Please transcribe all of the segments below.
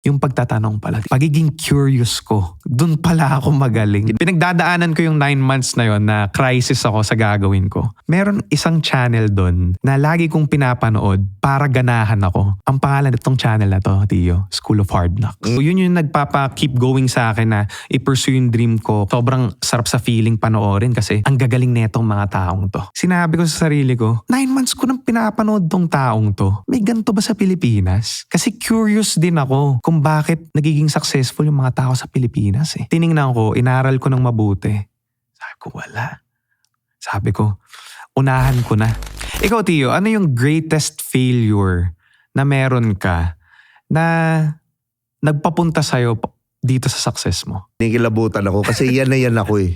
Yung pagtatanong pala. Pagiging curious ko. Doon pala ako magaling. Pinagdadaanan ko yung 9 months na yon na crisis ako sa gagawin ko. Meron isang channel doon na lagi kong pinapanood para ganahan ako. Ang pangalan itong channel na to, Tio, School of Hard Knocks. So yun yung nagpapa-keep going sa akin na i-pursue yung dream ko. Sobrang sarap sa feeling panoorin kasi ang gagaling netong mga taong to. Sinabi ko sa sarili ko, 9 months ko nang pinapanood tong taong to. May ganito ba sa Pilipinas? Kasi curious din ako kung bakit nagiging successful yung mga tao sa Pilipinas eh. Tiningnan ko, inaral ko ng mabuti. Sabi ko, wala. Sabi ko, unahan ko na. Ikaw, Tio, ano yung greatest failure na meron ka na nagpapunta sa'yo dito sa success mo? Nikilabutan ako kasi yan na yan ako eh.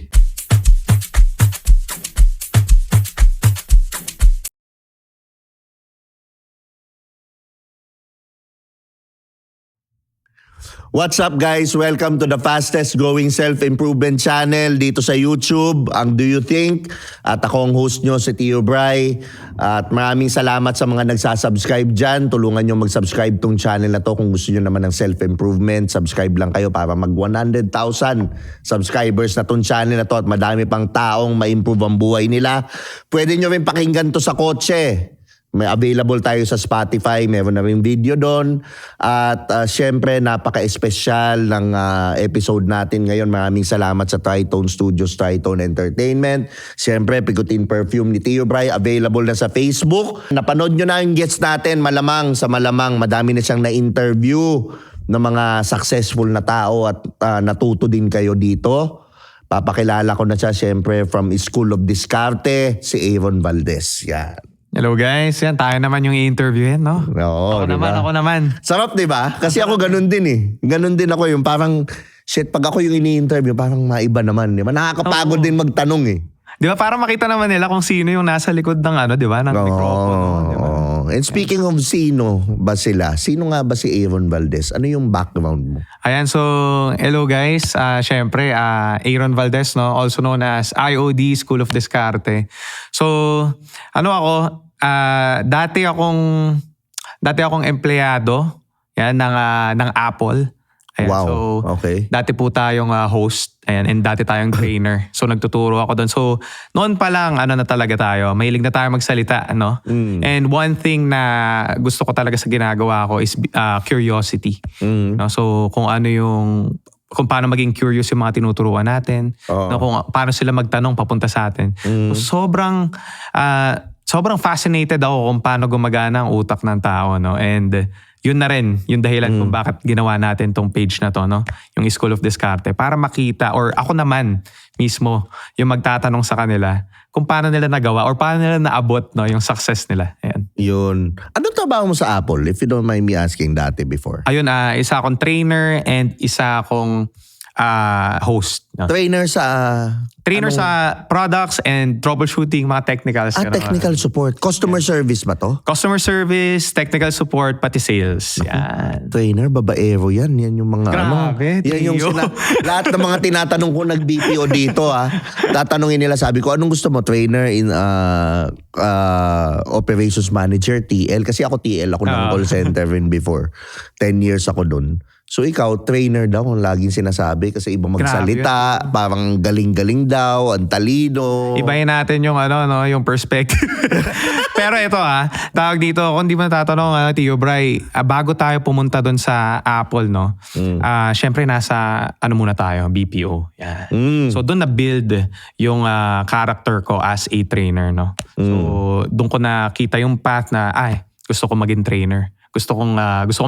What's up guys? Welcome to the fastest growing self-improvement channel dito sa YouTube, ang Do You Think? At ako ang host nyo si Tio Bry. At maraming salamat sa mga nagsasubscribe dyan. Tulungan nyo mag-subscribe tong channel na to kung gusto nyo naman ng self-improvement. Subscribe lang kayo para mag 100,000 subscribers na tong channel na to at madami pang taong ma-improve ang buhay nila. Pwede nyo rin pakinggan to sa kotse. May available tayo sa Spotify, meron na rin video doon. At syempre, napaka-espesyal ng episode natin ngayon. Maraming salamat sa Tritone Studios, Tritone Entertainment. Syempre, Pigutin Perfume ni Tio Bry, available na sa Facebook. Napanood nyo na yung guests natin, malamang sa malamang. Madami na siyang na-interview ng mga successful na tao at natuto din kayo dito. Papakilala ko na siya syempre from School of Discarte, si Aaron Valdez. Yan. Hello guys, yan tayo naman yung i-interviewin, no? Oo, Ako naman. Sarap, di ba? Kasi ako ganun din eh. Ganun din ako yung parang, shit, pag ako yung ini-interview, parang maiba naman. Di ba? Nakakapagod din magtanong eh. Di ba? Para makita naman nila kung sino yung nasa likod ng ano, di ba? Ng mikropono, di ba? And speaking of sino ba sila, sino nga ba si Aaron Valdez? Ano yung background mo? Ayan, so hello guys. Syempre, Aaron Valdez, no? Also known as IOD, School of Discarte. So, ano ako, dati akong empleyado yan, ng Apple. Ayan, Wow, so, okay. Dati po tayong host, ayan, and dati tayong trainer. So nagtuturo ako doon. So noon pa lang, ano na talaga tayo, mahilig na tayo magsalita, ano? And one thing na gusto ko talaga sa ginagawa ko is curiosity. No? So kung paano maging curious yung mga tinuturuan natin, no? Kung paano sila magtanong papunta sa atin. So, sobrang fascinated ako kung paano gumagana ang utak ng tao, no? And yun na rin yung dahilan kung bakit ginawa natin tong page na to, no? Yung School of Discarte. Para makita, or ako naman mismo, yung magtatanong sa kanila kung paano nila nagawa or paano nila naabot, no, yung success nila. Ayan. Yun. Anong trabaho mo sa Apple, if you don't mind me asking dati before? Ayun, isa akong trainer and isa akong host. No? Trainer sa... Sa products and troubleshooting, mga technicals. technical support. Customer service ba to? Customer service, technical support, pati sales. Yan. Trainer, babaero yan. Yan yung mga Grabe, Yan yung Tio. lahat ng mga tinatanong ko nag-BPO dito tatanungin nila, sabi ko, anong gusto mo? Trainer in operations manager, TL. Kasi ako TL, ako ng call center rin before. 10 years ako dun. So ikaw, trainer daw, ang laging sinasabi kasi iba magsalita, parang galing-galing daw, ang talino. Ibahin natin yung yung perspective. Pero ito tawag dito, kung di mo natatanong, Tio Bry, bago tayo pumunta doon sa Apple, no? Syempre nasa muna tayo, BPO. Yan. So doon na-build yung character ko as a trainer, no? So doon ko nakita yung path na, gusto ko maging trainer. Gusto kong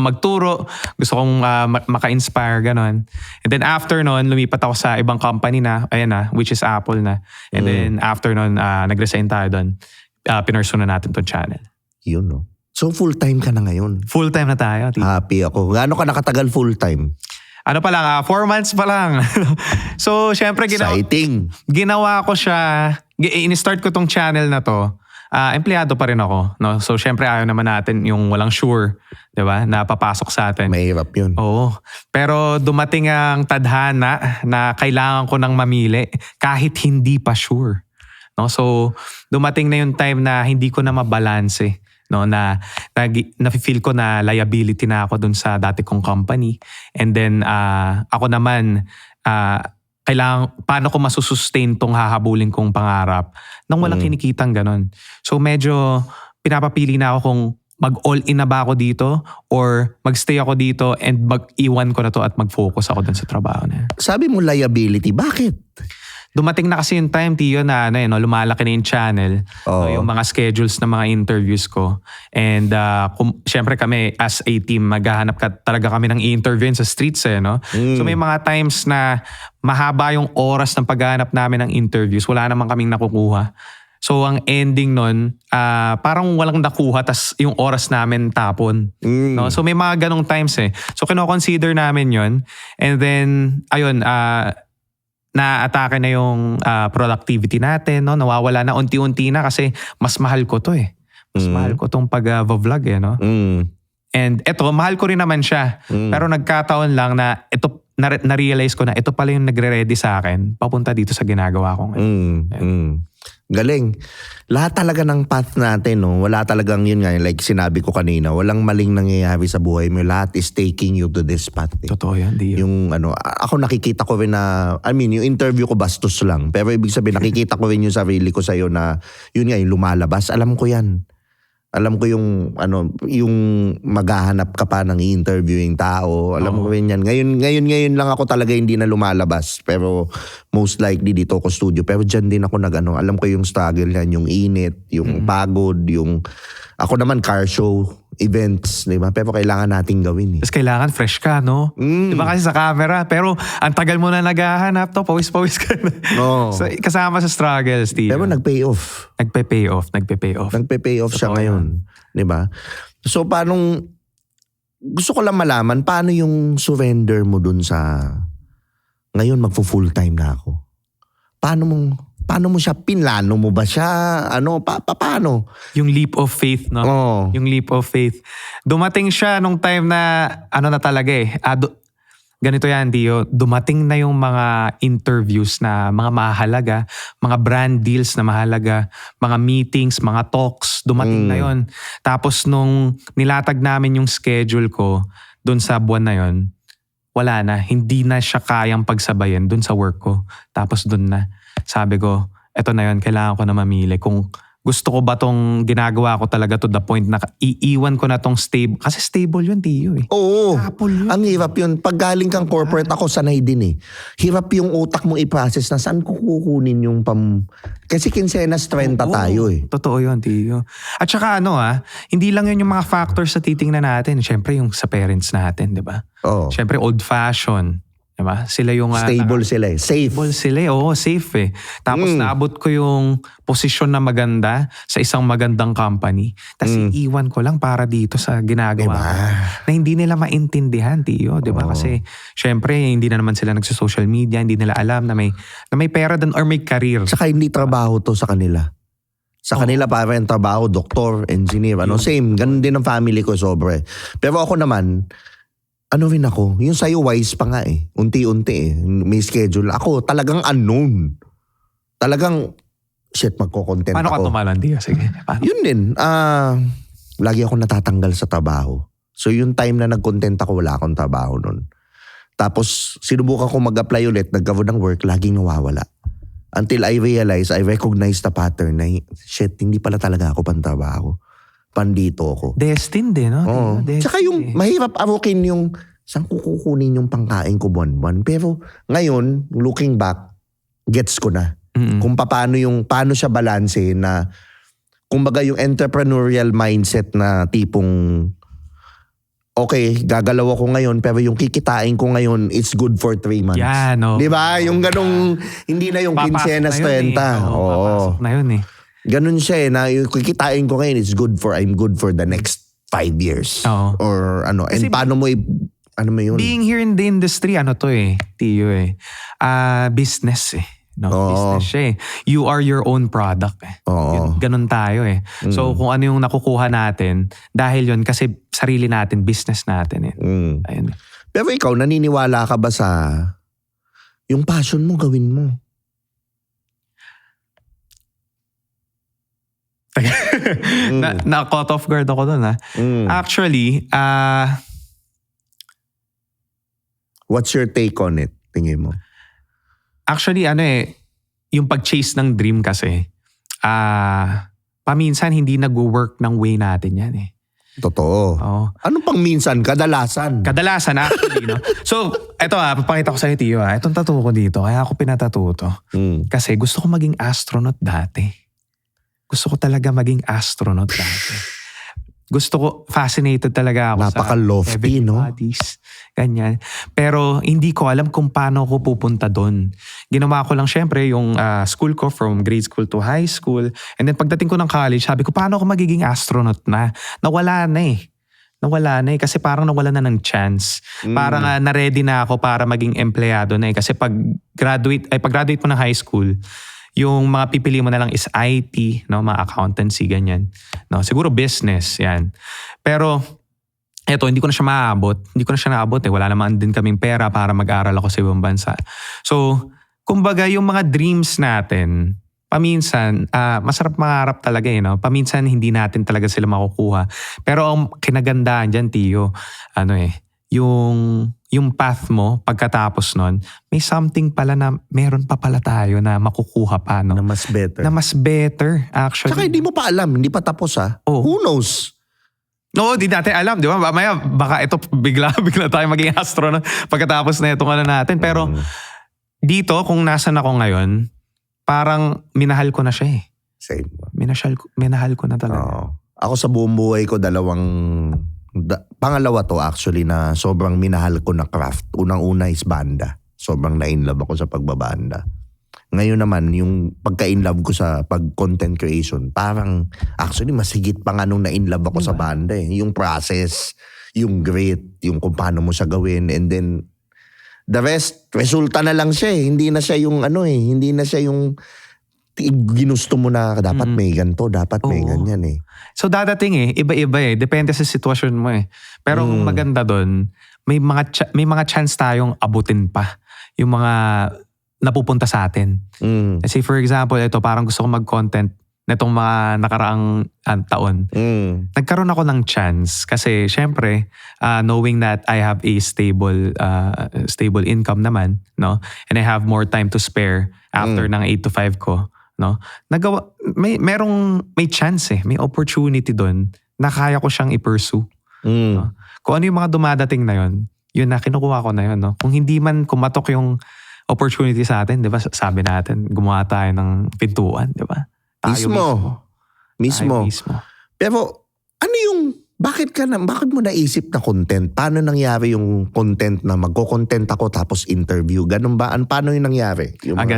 magturo, gusto kong maka-inspire, ganon. And then after nun, lumipat ako sa ibang company na, which is Apple na. And then after nun, nag-resign tayo doon. Pinursue na natin tong channel. Yun, no? So full-time ka na ngayon? Full-time na tayo. Happy ako. Gaano ka nakatagal full-time? 4 months pa lang. So syempre, ginawa ko siya, in-start ko tong channel na to. Empleyado pa rin ako, no? So syempre ayaw naman natin yung walang sure, 'di ba? Na papasok sa atin. Mahirap 'yun. Oo. Pero dumating ang tadhana na kailangan ko nang mamili kahit hindi pa sure. No? So dumating na yung time na hindi ko na mabalanse no, na-feel ko na liability na ako dun sa dati kong company. And then ako naman paano ko masusustain tong hahabulin kong pangarap nang walang kinikitang ganon. So medyo pinapapili na ako kung mag-all in na ba ako dito or magstay ako dito and mag-iwan ko na to at mag-focus ako dun sa trabaho na. Sabi mo liability, bakit? Dumating na kasi yung time, Tio, na lumalaki na yung channel. Oo. Yung mga schedules ng mga interviews ko. And syempre kami as a team, maghahanap talaga kami ng i-interview sa streets. No? So may mga times na mahaba yung oras ng paghahanap namin ng interviews. Wala naman kaming nakukuha. So ang ending nun, parang walang nakuha tas yung oras namin tapon. No? So may mga ganong times So kino-consider namin yon. And then, ayun, na-atake na yung productivity natin, no? Nawawala na unti-unti na kasi mas mahal ko to Mas mahal ko tong pag-vlog no? And eto, mahal ko rin naman siya. Pero nagkataon lang na ito, na-realize ko na ito pala yung nagre-ready sa akin papunta dito sa ginagawa ko ngayon. Galing. Lahat talaga ng path natin, no? Wala talagang yun nga, like sinabi ko kanina, walang maling nangyayari sa buhay mo. Lahat is taking you to this path. Totoo yan, di yun. Yung ako nakikita ko rin na, yung interview ko bastos lang. Pero ibig sabihin, nakikita ko rin yung sarili ko sa'yo na, yun nga, yung lumalabas. Alam ko yan. Alam ko yung maghahanap ka pa ng i-interviewing tao. Alam ko rin yan. Ngayon lang ako talaga hindi na lumalabas. Pero most likely dito ako studio. Pero dyan din ako alam ko yung struggle yan, yung init, yung pagod, yung ako naman car show, events, di ba? Pero kailangan nating gawin Tapos kailangan fresh ka, no? Di ba kasi sa camera? Pero ang tagal mo na naghahanap to, pawis-pawis ka na. So, kasama sa struggles, Tio. Pero nag-pay off. Nagpe-pay off. Nagpe-pay off siya ngayon. Di ba? So, gusto ko lang malaman, paano yung surrender mo dun sa, ngayon magpo-full time na ako? Paano mo siya, pinlano mo ba siya? Paano? Yung leap of faith, no? Yung leap of faith. Dumating siya nung time na, na talaga ganito yan, Dio. Dumating na yung mga interviews na mga mahalaga, mga brand deals na mahalaga, mga meetings, mga talks, dumating na yon. Tapos nung nilatag namin yung schedule ko dun sa buwan na yon, wala na. Hindi na siya kayang pagsabayan dun sa work ko. Tapos dun na. Sabi ko, eto na yun, kailangan ko na mamili. Kung gusto ko ba tong ginagawa ko talaga to the point na iiwan ko na tong stable. Kasi stable yun, Tio Oo. Yun. Ang hirap yun. Pag galing kang corporate, ako sanay din Hirap yung utak mong i-process na saan ko kukunin yung Kasi kinsenas 30 tayo Totoo yun, Tio. At saka hindi lang yun yung mga factors na titingnan natin. Siyempre yung sa parents natin, di ba? Siyempre old fashion. Diba? Sila yung... Stable sila Safe. Stable sila safe Tapos naabot ko yung posisyon na maganda sa isang magandang company. Tapos iiwan ko lang para dito sa ginagawa ko. Na hindi nila maintindihan, Tio. Diba? Kasi syempre, hindi na naman sila nagsa-social media, hindi nila alam na may pera doon or may career. Saka hindi trabaho to sa kanila. Sa kanila parang trabaho, doktor, engineer, same. Ganun din ang family ko, sobre. Pero ako naman... rin ako. Yung sa'yo wise pa nga Unti-unti May schedule. Ako talagang unknown. Talagang, magko-content Paano ako. Paano ka tumalan, Dio? Sige. Paano? Yun din. Lagi ako natatanggal sa trabaho. So yung time na nag-content ako, wala akong trabaho nun. Tapos sinubukan ko mag-apply ulit, nagkaroon ng work, laging nawawala. Until I realize, I recognize the pattern na, hindi pala talaga ako pantrabaho. Pandito ako. Destined din, no? Tsaka yung mahirap arukin yung saan ko kukunin yung pangkain ko buwan-buwan. Pero ngayon, looking back, gets ko na. Kung paano siya balanse na kumbaga yung entrepreneurial mindset na tipong okay, gagalaw ako ngayon pero yung kikitain ko ngayon it's good for 3 months. Yeah, no. Di ba? Yung ganong hindi na yung quincenas 30. Papasok na yun Ganun siya na yung kikitain ko ngayon I'm good for the next 5 years. Or Kasi and paano mo yun? Being here in the industry, Tio business No, business siya You are your own product Ganun tayo So kung ano yung nakukuha natin, dahil yun kasi sarili natin, business natin Ayun. Pero ikaw, naniniwala ka ba sa yung passion mo, gawin mo? Na-caught off guard ako doon, ha? Actually, What's your take on it, tingin mo? Actually, yung pag-chase ng dream kasi, paminsan hindi nag-work ng way natin yan eh. Totoo. Oo. Ano pang minsan? Kadalasan. Kadalasan actually, no? So, eto papakita ko sa'yo, Tio. Itong tattoo ko dito, kaya ako pinatattoo to. Kasi gusto ko maging astronaut dati. Gusto ko talaga maging astronaut dati. Gusto ko, fascinated talaga ako Napaka-lofty, heavenly no? bodies. Ganyan. Pero hindi ko alam kung paano ako pupunta doon. Ginawa ko lang syempre yung school ko from grade school to high school. And then pagdating ko ng college, sabi ko paano ako magiging astronaut na? Nawala na eh. Kasi parang nawala na ng chance. Parang na-ready na ako para maging empleyado na eh. Kasi pag graduate mo ng high school, yung mga pipili mo na lang is IT, no, mga accountancy, ganyan. No, siguro business, yan. Pero eto, hindi ko na siya maabot. Hindi ko na siya naabot eh. Wala naman din kaming pera para mag-aral ako sa ibang bansa. So, kumbaga yung mga dreams natin, paminsan, masarap mangarap talaga eh, no? Paminsan hindi natin talaga sila makukuha. Pero ang kinagandaan dyan, Tio, yung path mo pagkatapos nun, may something pala na meron pa pala tayo na makukuha pa, no? Na mas better. Na mas better, actually. Tsaka hindi mo pa alam, hindi pa tapos Oh. Who knows? No, di natin alam, di ba? Mamaya, baka ito bigla tayo maging astronaut pagkatapos na itong natin. Pero dito, kung nasan ako ngayon, parang minahal ko na siya eh. Same. Minahal ko na talaga. Oo. Ako sa buong buhay ko, pangalawa to actually na sobrang minahal ko na craft. Unang-una is banda. Sobrang na-inlove ako sa pagbabanda. Ngayon naman, yung pagka-inlove ko sa pag-content creation, parang actually mas higit pa nga nung na-inlove ako sa banda eh. Yung process, yung grit, yung kung paano mo siya gawin, and then the rest, resulta na lang siya eh. Hindi na siya yung hindi na siya yung ginusto mo na dapat may ganito, dapat may ganyan eh. So dadating eh, iba-iba eh. Depende sa sitwasyon mo eh. Pero ang maganda doon, may mga chance tayong abutin pa yung mga napupunta sa atin. Kasi for example, ito parang gusto ko mag-content netong mga nakaraang taon. Nagkaroon ako ng chance kasi syempre, knowing that I have a stable income naman, no? And I have more time to spare after ng 8 to 5 ko, no? May chance eh, may opportunity doon na kaya ko siyang i-pursue. No? Kung ano yung mga dumadating na yun na kinukuha ko na yun, no? Kung hindi man kumatok yung opportunity sa atin, di ba? Sabi natin, gumawa tayo ng pintuan, di ba? Mismo. Pero bakit mo naisip na content? Paano nangyari yung content na magko-content ako tapos interview? Ganun ba? Paano yung nangyari? Yung ang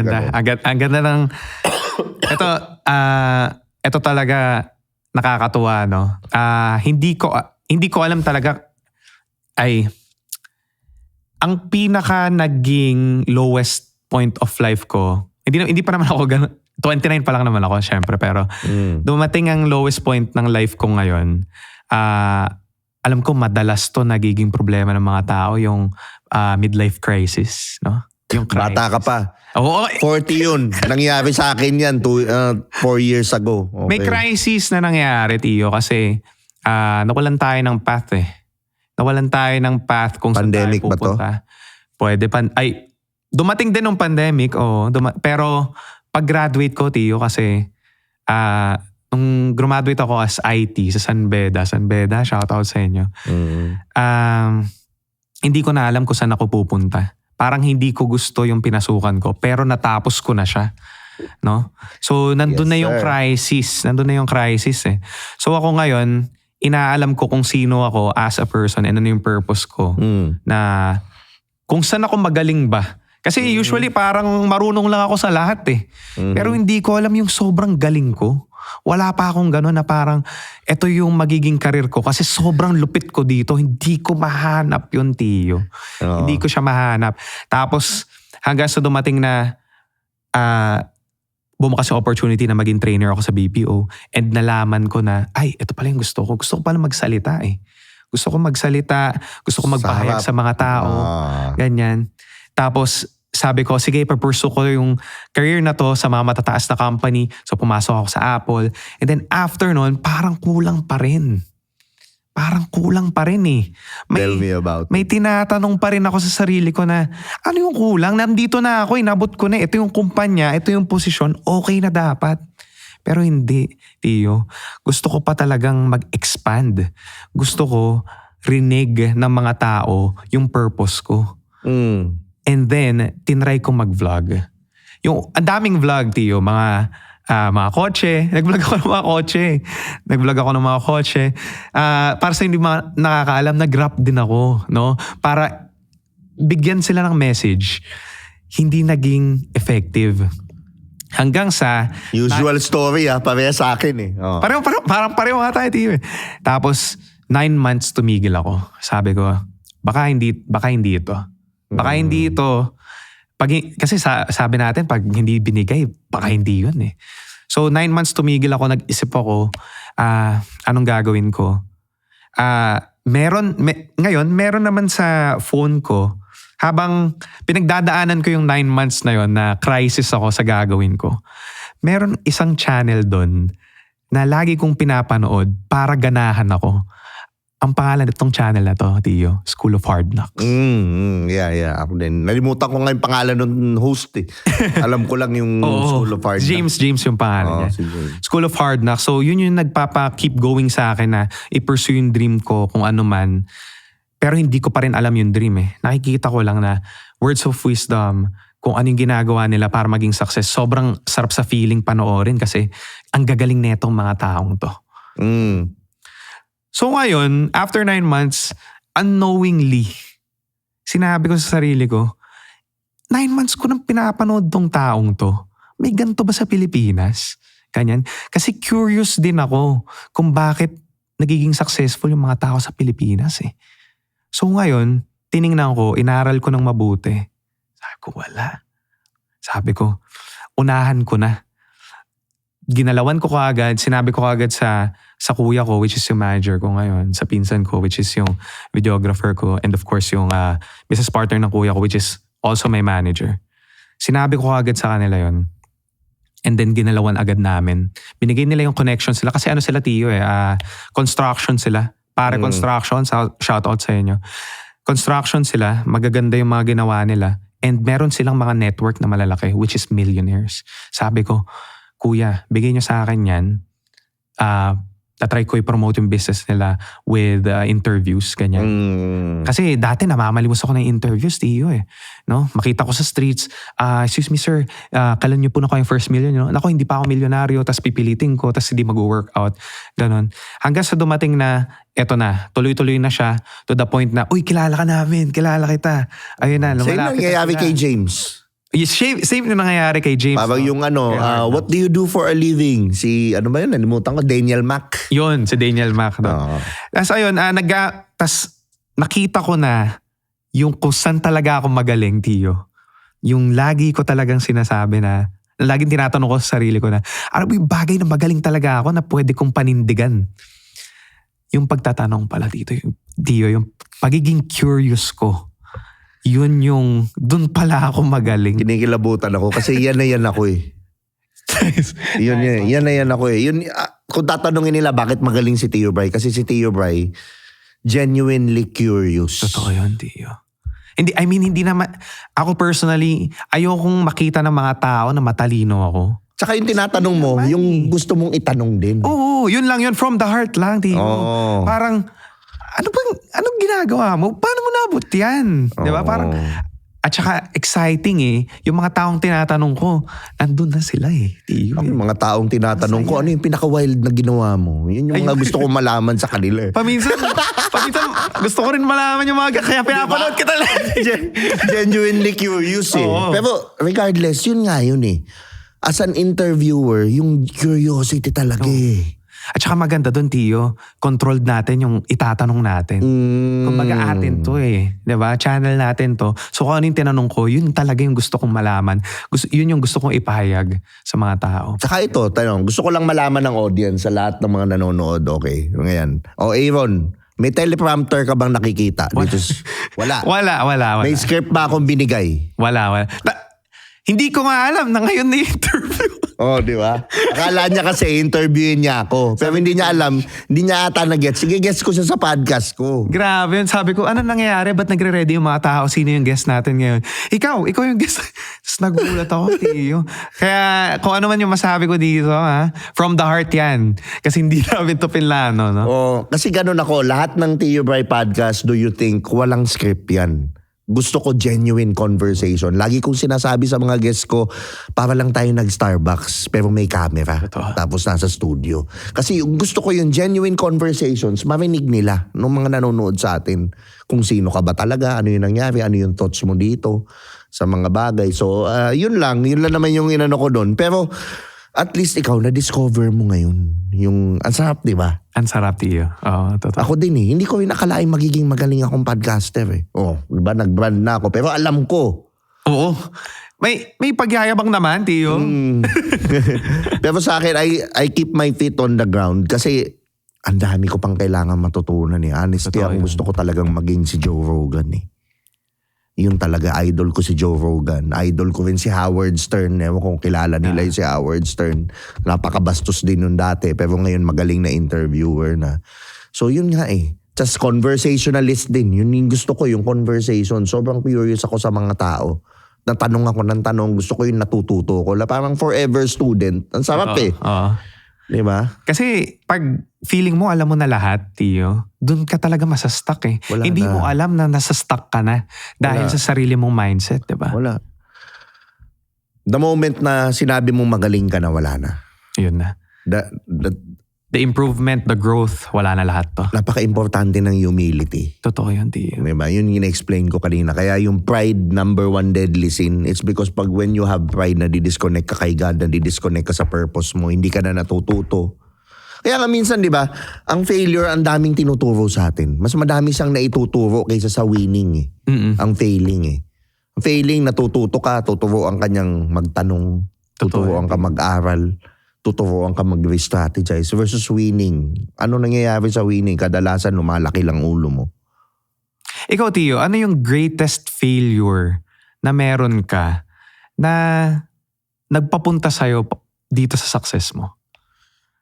ganda ng ito talaga nakakatuwa, no? Hindi ko alam talaga ang pinaka naging lowest point of life ko. Hindi pa naman ako ganun. 29 pa lang naman ako, syempre. Pero dumating ang lowest point ng life ko ngayon. Alam ko madalas to nagiging problema ng mga tao, yung midlife crisis, no? Yung crisis. Bata ka pa. Oo. 40 yun. Nangyari sa akin yan 4 years ago. Okay. May crisis na nangyari, Tio, kasi nawalan tayo ng path eh. Nawalan tayo ng path kung saan tayo Pandemic ba to? pupunta. Pwede dumating din ng pandemic, pero pag-graduate ko, Tio, kasi nung graduate ako as IT sa San Beda, shoutout sa inyo. Hindi ko na alam kung saan ako pupunta. Parang hindi ko gusto yung pinasukan ko, pero natapos ko na siya. No? So, nandun na yung crisis. Nandun na yung crisis eh. So, ako ngayon, inaalam ko kung sino ako as a person and ano yung purpose ko. Na kung saan ako magaling ba. Kasi usually parang marunong lang ako sa lahat eh. Pero hindi ko alam yung sobrang galing ko. Wala pa akong gano'n na parang ito yung magiging karir ko kasi sobrang lupit ko dito. Hindi ko mahanap yun, Tio. Hindi ko siya mahanap. Tapos hanggang sa dumating na bumukas yung opportunity na maging trainer ako sa BPO and nalaman ko na, ito pala yung gusto ko. Gusto ko pala magsalita eh. Gusto ko magsalita, gusto ko magpahayag sa mga tao. Ganyan. Tapos sabi ko, sige, pursue ko yung career na to sa mga matataas na company. So pumasok ako sa Apple. And then after nun, parang kulang pa rin. Eh. Tell me about May tinatanong pa rin ako sa sarili ko na, ano yung kulang? Nandito na ako, inabot ko na. Ito yung kumpanya, ito yung posisyon, okay na dapat. Pero hindi, Tio. Gusto ko pa talagang mag-expand. Gusto ko rinig ng mga tao yung purpose ko. And then, tinry ko mag-vlog. Yung, ang daming vlog, Tio, mga kotse. Nag-vlog ako ng mga kotse. Para sa hindi mga nakakaalam, nag-rap din ako, no? Para bigyan sila ng message. Hindi naging effective. Hanggang sa... Usual story pareha sa akin eh. Oh. Parang pareho nga tayo, Tio. Tapos, 9 months tumigil ako. Sabi ko, baka hindi ito. Baka hindi ito. Kasi sabi natin, pag hindi binigay, baka hindi yun eh. So 9 months tumigil ako, nag-isip ako, anong gagawin ko? Ngayon, meron naman sa phone ko, habang pinagdadaanan ko yung 9 months na yon na crisis ako sa gagawin ko, meron isang channel doon na lagi kong pinapanood para ganahan ako. Ang pangalan nitong channel na to, Tio, School of Hard Knocks. Yeah. Ako din. Nalimutan ko nga yung pangalan ng host eh. Alam ko lang yung School of Hard Knocks. James yung pangalan niya. School of Hard Knocks. So yun yung nagpapa-keep going sa akin na i-pursue yung dream ko kung ano man. Pero hindi ko pa rin alam yung dream eh. Nakikita ko lang na words of wisdom, kung ano yung ginagawa nila para maging success. Sobrang sarap sa feeling panoorin kasi ang gagaling netong mga taong to. So ngayon, after 9 months, unknowingly, sinabi ko sa sarili ko, 9 months ko nang pinapanood tong taong to. May ganito ba sa Pilipinas? Ganyan. Kasi curious din ako kung bakit nagiging successful yung mga tao sa Pilipinas eh. So ngayon, tiningnan ko, inaral ko ng mabuti. Sabi ko, wala. Sabi ko, unahan ko na. Ginalawan ko kaagad, sinabi ko kaagad sa kuya ko, which is yung manager ko ngayon, sa pinsan ko, which is yung videographer ko, and of course yung business partner ng kuya ko, which is also my manager. Sinabi ko kaagad sa kanila yon. And then ginalawan agad namin. Binigay nila yung connection sila, kasi ano sila, Tio construction sila. Pare construction, shout out sa inyo. Construction sila, magaganda yung mga ginawa nila, and meron silang mga network na malalaki, which is millionaires. Sabi ko, Kuya, bigay niyo sa akin yan. Tatry ko i-promote yung business nila with interviews, ganyan. Kasi dati namamalimos ako ng interviews, Tio No? Makita ko sa streets, excuse me sir, kailan niyo po na ko yung first million? No? Naku, hindi pa ako milyonaryo, tas pipilitin ko, tas hindi mag-workout. Ganon. Hanggang sa dumating na, eto na, tuloy-tuloy na siya to the point na, uy, kilala ka namin, kilala kita. Ayun na, lumalapit. Sa'yo nangyayari kay James? Same na nangyayari kay James. Parang yung what do you do for a living? Si, ano ba yun? Nalimutan ko, Daniel Mac. Yun, si Daniel Mac. Tapos ayun, nakita ko na yung kung saan talaga ako magaling, Tio. Yung lagi ko talagang sinasabi na, laging tinatanong ko sa sarili ko na, ano ba yung bagay na magaling talaga ako na pwede kong panindigan? Yung pagtatanong pala dito, Tio, yung pagiging curious ko. Yun yung, dun pala ako magaling. Kinikilabutan ako kasi yan na yan ako eh. Yan na yan ako eh. Yun, kung tatanungin nila bakit magaling si Tio Bray, kasi si Tio Bray, genuinely curious. Totoo yun, Tio. Hindi naman, ako personally, ayokong makita ng mga tao na matalino ako. Tsaka yung tinatanong mo, yung gusto mong itanong din. Oo, yun lang yun. From the heart lang, Tio. Parang, anong ginagawa mo? Paano mo nabot yan? Di ba? Parang, at saka exciting yung mga taong tinatanong ko, nandun na sila Tio. Yung mga taong tinatanong ko, ano yung pinaka-wild na ginawa mo? Yun yung mga gusto kong malaman sa kanila. Paminsan, gusto ko rin malaman yung mga, kaya pinapanood kita lang. Genuinely curious Pero regardless, yun nga yun As an interviewer, yung curiosity talaga At saka maganda doon, Tio, controlled natin yung itatanong natin. Kumbaga atin to Diba? Channel natin to. So kung ano yung tinanong ko, yun talaga yung gusto kong malaman. Yun yung gusto kong ipahayag sa mga tao. Saka ito, gusto ko lang malaman ng audience sa lahat ng mga nanonood, okay? Ngayon. Aaron, May teleprompter ka bang nakikita? Wala. Wala. May script ba akong binigay? Wala. Hindi ko nga alam na ngayon na-interview. Oh, di ba? Akala niya kasi interviewin niya ako. Pero hindi niya alam, hindi niya ata nag-gets. Sige, guess ko siya sa podcast ko. Grabe yun. Sabi ko, ano nangyayari? Ba't nagre-ready yung mga tao? Sino yung guest natin ngayon? Ikaw yung guest. Tapos nagulat ako, Tio. Kaya kung ano man yung masabi ko dito, from the heart yan. Kasi hindi namin to pinlano, no? Oh, kasi ganun ako. Lahat ng Tio Bray podcast, do you think walang script yan? Gusto ko genuine conversation. Lagi kong sinasabi sa mga guests ko, para lang tayo nag-Starbucks pero may camera. Totoo. Tapos nasa studio. Kasi gusto ko yung genuine conversations, marinig nila ng mga nanonood sa atin. Kung sino ka ba talaga, ano yung nangyari, ano yung thoughts mo dito sa mga bagay. So, yun lang naman yung inano ko doon. Pero at least ikaw, na-discover mo ngayon. Yung, ang sarap, di ba? Ang sarap, Tio. Oo, totoo. Ako din Hindi ko rin nakalaing magiging magaling akong podcaster Oh, diba? Nag-brand na ako. Pero alam ko. Oo. May pagyayabang naman, Tio. Pero sa akin, I keep my feet on the ground. Kasi ang dami ko pang kailangan matutunan Honestly, Totoo ang yun. gusto ko talagang maging si Joe Rogan Yun talaga, idol ko si Joe Rogan. Idol ko rin si Howard Stern. Ewan kung kilala nila yung si Howard Stern. Napakabastos din nun dati. Pero ngayon magaling na interviewer na. So yun nga Just conversationalist din. Yun yung gusto ko, yung conversation. Sobrang curious ako sa mga tao. Natanong ako ng tanong. Gusto ko yung natututo ko. Parang forever student. Ang sarap Oo. Di ba? Kasi pag feeling mo alam mo na lahat, Tio, dun ka talaga masastuck Wala Hindi na. mo alam na nasastuck ka na dahil Wala. sa sarili mong mindset, di ba? Wala. The moment na sinabi mong magaling ka na, wala na. Yun na. The improvement, the growth, wala na lahat to. Napaka-importante ng humility. Totoo yun, Tio. Diba? Yun yung explain ko kanina. Kaya yung pride, number one deadly sin. It's because pag when you have pride, nadi-disconnect ka kay God, nadi-disconnect ka sa purpose mo, hindi ka na natututo. Kaya nga minsan, di ba, ang failure, ang daming tinuturo sa atin. Mas madami siyang naituturo kaysa sa winning Ang failing Ang failing, natututo ka, tuturuan ka niyang magtanong, tuturuan ka mag-aral, tuturuan ka mag-re-strategize versus winning. Ano nangyayari sa winning? Kadalasan lumalaki lang ulo mo. Ikaw, Tio, ano yung greatest failure na meron ka na nagpapunta sa'yo dito sa success mo?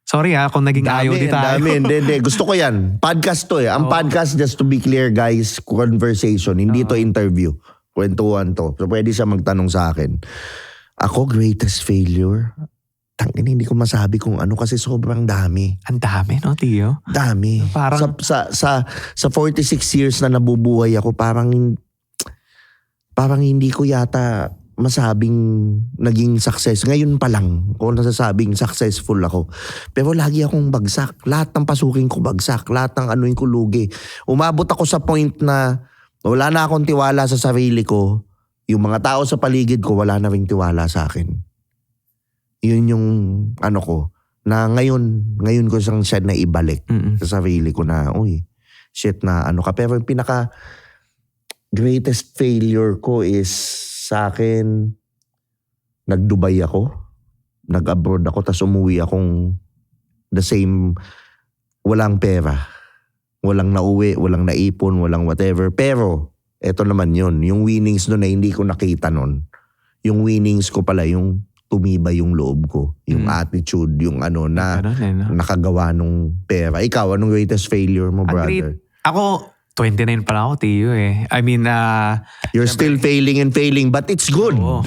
Sorry kung naging ayaw di tayo. Hindi. Gusto ko yan. Podcast to Ang podcast, just to be clear guys, conversation. Hindi to interview. Kwentuhan to. So pwede siya magtanong sa akin. Ako, greatest failure? Tangin, hindi ko masabi kung ano kasi sobrang dami. Ang dami, no, Tio? Dami. Parang- Sa 46 years na nabubuhay ako, parang hindi ko yata masabing naging success. Ngayon pa lang kung nasasabing successful ako. Pero lagi akong bagsak. Lahat ng pasukin ko bagsak. Lahat ng anuin ko lugi. Umabot ako sa point na wala na akong tiwala sa sarili ko. Yung mga tao sa paligid ko wala na ring tiwala sa akin. Yun yung ano ko. Na ngayon ko siyang siya na ibalik sa sarili ko na, shit na ano ka. Pero yung pinaka greatest failure ko is sa akin, nag-Dubai ako, nag-abroad ako, tas umuwi akong the same, walang pera. Walang nauwi, walang naipon, walang whatever. Pero, eto naman yun, yung winnings doon na hindi ko nakita nun. Yung winnings ko pala, yung tumibay yung loob ko. Yung attitude, yung ano na Ganun, no? nakagawa nung pera. Ikaw, anong greatest failure mo, brother? Ako, 29 pa lang ako, Tio I mean, You're still failing and failing, but it's good. Oo.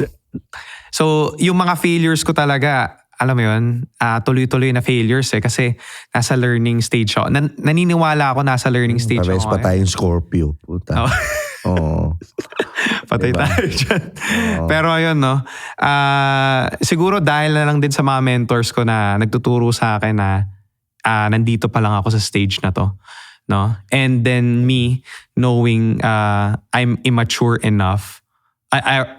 So, yung mga failures ko talaga, alam mo yun, tuloy-tuloy na failures kasi nasa learning stage ako. Naniniwala ako nasa learning stage Pares ako. pa tayong Scorpio. Puta. Oo. Oo. Patay Diba? tayo dyan. Pero ayun, no. Siguro dahil na lang din sa mga mentors ko na nagtuturo sa akin na nandito pa lang ako sa stage na to. No? And then me knowing I'm immature enough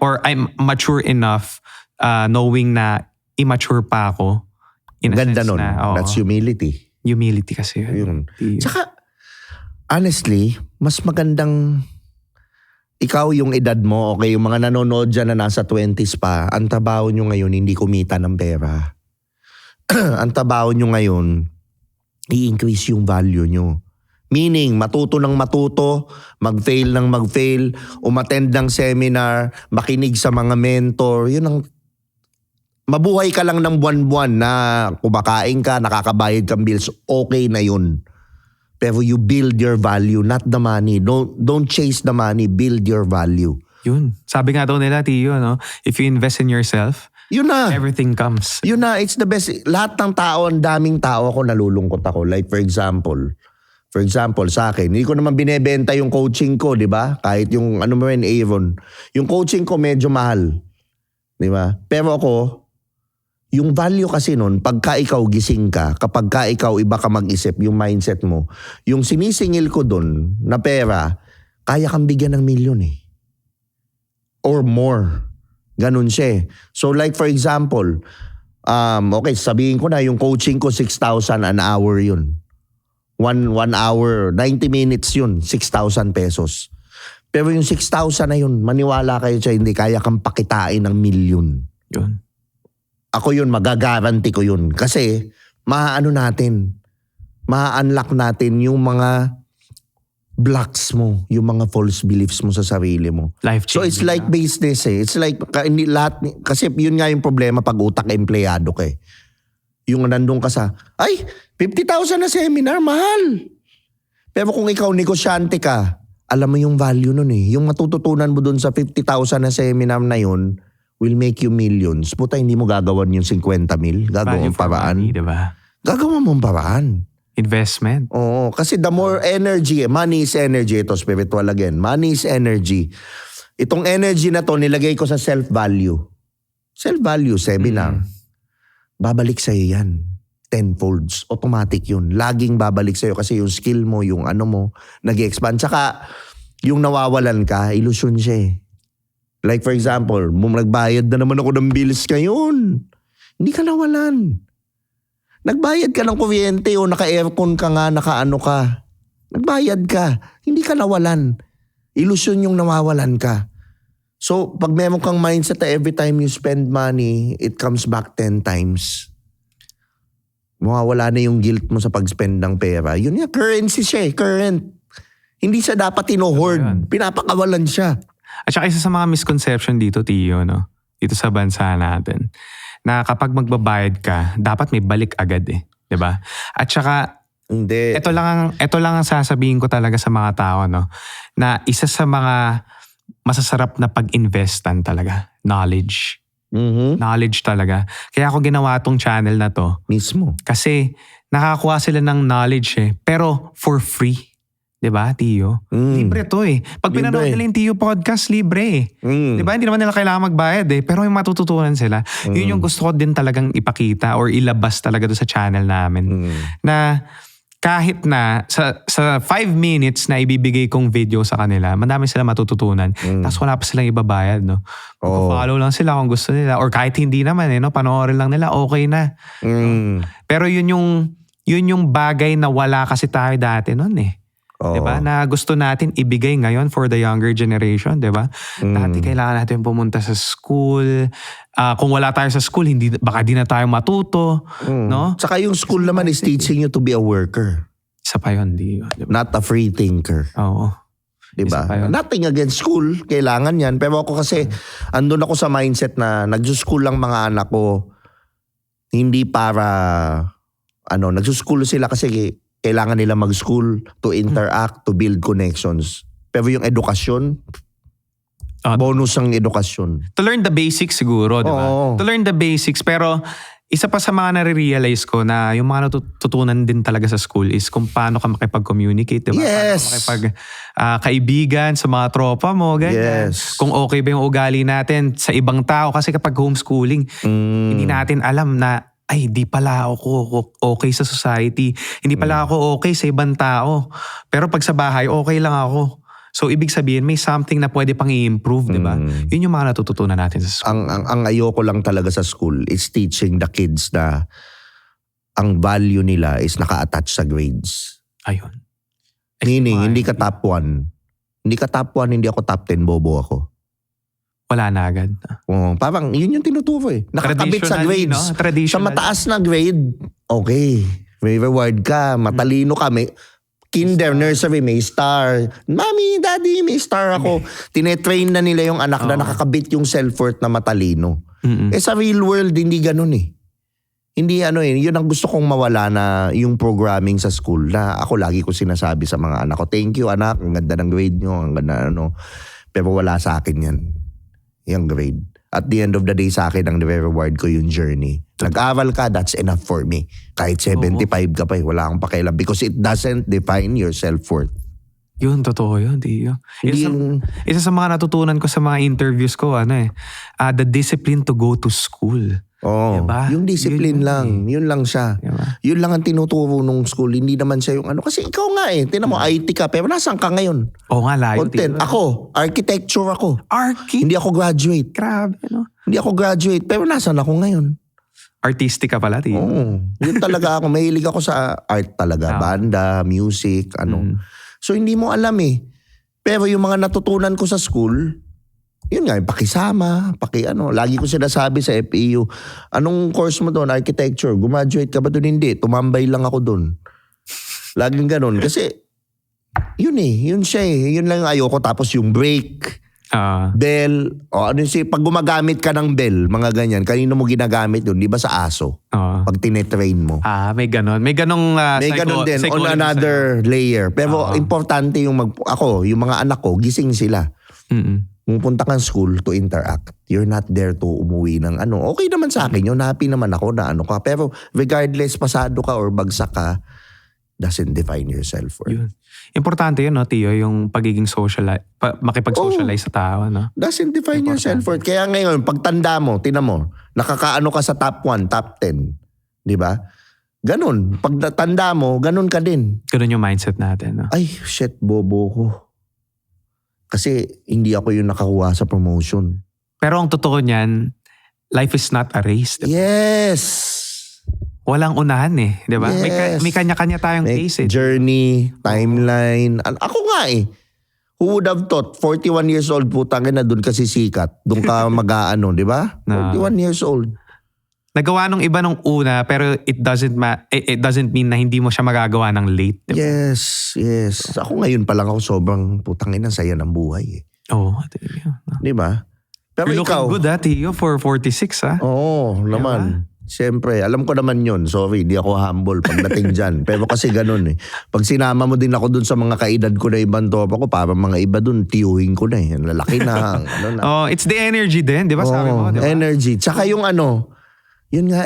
or I'm mature enough knowing na immature pa ako. In a Ganda sense nun. na, That's humility. humility kasi yun. Yun. Tsaka, honestly, mas magandang ikaw yung edad mo, okay, yung mga nanonood dyan na nasa 20s pa, ang trabaho nyo ngayon hindi kumita ng pera. Ang trabaho nyo ngayon, i-increase yung value nyo. Meaning, matuto ng matuto, mag-fail ng mag-fail, umattend ng seminar, makinig sa mga mentor. Yun ang mabuhay ka lang ng buwan-buwan na kumakain ka, nakakabayad kang bills, okay na yun. Pero you build your value, not the money. Don't chase the money, build your value. Yun. Sabi nga daw nila, Tio, no? If you invest in yourself, Yun na. everything comes. Yun na, it's the best. Lahat ng tao, ang daming tao ako, nalulungkot ako. Like for example, sa akin, hindi ko naman binebenta yung coaching ko, di ba? Kahit yung ano mo rin, Aaron. Yung coaching ko medyo mahal. Di ba? Pero ako, yung value kasi nun, pagka ikaw gising ka, kapag ka ikaw iba ka mag-isip, yung mindset mo, yung sinisingil ko dun na pera, kaya kang bigyan ng milyon eh. Or more. Ganun siya eh. So like for example, okay, sabihin ko na yung coaching ko, 6,000 an hour yun. One hour, 90 minutes yun, 6,000 pesos. Pero yung 6,000 na yun, maniwala kayo siya, hindi kaya kang pakitain ng milyon. Yun. Ako yun, magagaranti ko yun. Kasi, ma-unlock natin yung mga blocks mo, yung mga false beliefs mo sa sarili mo. Life-changing. So it's like business eh. It's like, hindi lahat, kasi yun nga yung problema pag utak empleyado ka eh. Yung nandun ka sa, ay, 50,000 na seminar, mahal. Pero kung ikaw negosyante ka, alam mo yung value nun eh. Yung matututunan mo dun sa 50,000 na seminar na yun, will make you millions. Puta, hindi mo gagawan yung 50 mil. Gagawan Value for paraan. money, diba? Gagawan mong paraan. Investment. Oo, kasi the more energy, money is energy. Ito, spiritual again. Money is energy. Itong energy na to, nilagay ko sa self-value. Self-value, seminar. Babalik sa'yo yan. Tenfolds. Automatic yun. Laging babalik sa'yo kasi yung skill mo, yung ano mo, nag-expand. Tsaka, yung nawawalan ka, ilusyon siya eh. Like for example, nagbayad na naman ako ng bills ngayon. Hindi ka nawalan. Nagbayad ka ng kuryente o naka-aircon ka nga, naka-ano ka. Nagbayad ka. Hindi ka nawalan. Ilusyon yung nawawalan ka. So, pag meron kang mindset na every time you spend money, it comes back 10 times. Mawawala na yung guilt mo sa pag-spend ng pera. Yun yung currency siya eh, current. Hindi siya dapat ino-hoard. Pinapakawalan siya. At saka isa sa mga misconception dito, Tio, no? Dito sa bansa natin, na kapag magbabayad ka, dapat may balik agad eh. 'Di ba? At saka, Hindi. ito lang ang sasabihin ko talaga sa mga tao, no? Na isa sa mga masasarap na pag-investan talaga, knowledge. Knowledge talaga. Kaya ako ginawa tong channel na to. Mismo. Kasi nakakuha sila ng knowledge eh. Pero for free. 'Di ba, Tio? Libre to eh. Pag pinanood nila yung Tio Podcast, libre eh. 'Di ba? Hindi naman nila kailangan magbayad eh. Pero yung matututunan sila, yun yung gusto ko din talagang ipakita or ilabas talaga doon sa channel namin. Na kahit na sa 5 minutes na ibibigay kong video sa kanila, madami sila matututunan. Tapos wala pa silang ibabayad, no? Follow lang sila kung gusto nila. Or kahit hindi naman eh, no? Panoorin lang nila, okay na. Pero yun yung bagay na wala kasi tayo dati nun eh. Diba? Na gusto natin ibigay ngayon for the younger generation, diba? Dati kailangan natin pumunta sa school. Kung wala tayo sa school, baka di na tayo matuto. No? Saka yung school naman is teaching you to be a worker. Isa pa yun, diba? Not a free thinker. Oo. Diba? Isa pa yun. Nothing against school. Kailangan yan. Pero ako kasi, andun ako sa mindset na nagsuschool lang mga anak ko. Hindi para, nagsuschool sila kasi kailangan nila mag-school to interact, to build connections. Pero yung edukasyon, bonus ang edukasyon. To learn the basics siguro, di ba? Oo. To learn the basics. Pero isa pa sa mga nare-realize ko na yung mga natututunan din talaga sa school is kung paano ka makipag-communicate, di ba? Yes. Paano ka makipag-kaibigan sa mga tropa mo, ganyan. Yes. Kung okay ba yung ugali natin sa ibang tao. Kasi kapag homeschooling, hindi natin alam na ay, di pala ako okay sa society. Hindi pala ako okay sa ibang tao. Pero pag sa bahay, okay lang ako. So, ibig sabihin, may something na pwede pang i-improve, di ba? Yun yung mga natututunan natin sa school. Ang ayoko lang talaga sa school is teaching the kids na ang value nila is naka-attach sa grades. Ayun. Meaning, hindi ka top 1. Hindi ka top 1, hindi ako top 10, bobo ako. Wala na agad. Parang yun yung tinuturo eh. Nakakabit sa grades. No? Traditional. Sa mataas na grade, okay. May reward ka, matalino ka, Kinder, nursery, may star. Mami, daddy, may star ako. Tinetrain na nila yung anak na nakakabit yung self-worth na matalino. Sa real world, hindi ganun eh. Hindi yun ang gusto kong mawala na yung programming sa school na ako lagi ko sinasabi sa mga anak ko, thank you anak, ang ganda ng grade nyo, ang ganda Pero wala sa akin yan, yung grade. At the end of the day sa akin, ang nire-reward ko yung journey. Nag-aral ka, that's enough for me. Kahit 75 ka pa, wala akong pakialam because it doesn't define your self-worth. Yun, totoo yun, Tio. Isa sa mga natutunan ko sa mga interviews ko, the discipline to go to school. Oh, diba? Yung discipline lang. Yun lang siya. Diba? Yun lang ang tinuturo nung school. Hindi naman siya yung Kasi ikaw nga tinan mo, IT ka. Pero nasaan ka ngayon? Oo nga, layo. Content. Ako, architecture ako. Hindi ako graduate. Grabe, Hindi ako graduate. Pero nasaan ako ngayon? Artistic ka pala, Tio. Oo. Yun talaga ako. Mahilig ako sa art talaga. Banda, music, So hindi mo alam eh. Pero yung mga natutunan ko sa school, yun nga, pakisama, lagi ko sinasabi sa FEU, anong course mo doon? Architecture. Gumaduate ka ba doon? Hindi. Tumambay lang ako doon. Laging ganun. Kasi, yun siya eh. Yun lang yung ayoko. Tapos yung break, bell, pag gumagamit ka ng bell, mga ganyan, kanino mo ginagamit yun? Di ba sa aso? Pag tinetrain mo. May ganon. May ganong may ganon din on another layer. Pero importante yung yung mga anak ko, gising sila. Pumunta kang school to interact. You're not there to umuwi ng Okay naman sa akin yun. Happy naman ako na ka. Pero regardless, pasado ka or bagsak ka, doesn't define your self-worth. Yun. Importante yun, Tio, yung pagiging makipag-socialize sa tao. Doesn't define your self-worth. Kaya ngayon, pagtanda mo, tinan mo, nakakaano ka sa top 1, top 10. Di ba? Ganun. Pag tanda mo, ganun ka din. Ganun yung mindset natin. Ay, shit, bobo ko. Kasi hindi ako yung nakakuha sa promotion. Pero ang totoo niyan, life is not a race. Diba? Yes! Walang unahan di ba? Yes. May kanya-kanya tayong pace journey, timeline. Ako nga Who would have thought, 41 years old, putangin na doon kasi sikat. Doon ka di ba? 41 years old. Nagawa nung iba nung una, pero it doesn't mean na hindi mo siya magagawa ng late. Diba? Yes. Ako ngayon pa lang ako sobrang putangin na saya ng buhay Oo. Di ba? Pero you're ikaw. Looking good Tio, for 46 Oo, naman. Siyempre, alam ko naman yun. Sorry, di ako humble pagdating dyan. Pero kasi ganun Pag sinama mo din ako dun sa mga kaedad ko na ibang tropa ko, parang mga iba dun, tiyuhin ko na Lalaki na. It's the energy din, di ba? Sabi mo, di ba? Energy. Tsaka yung yun nga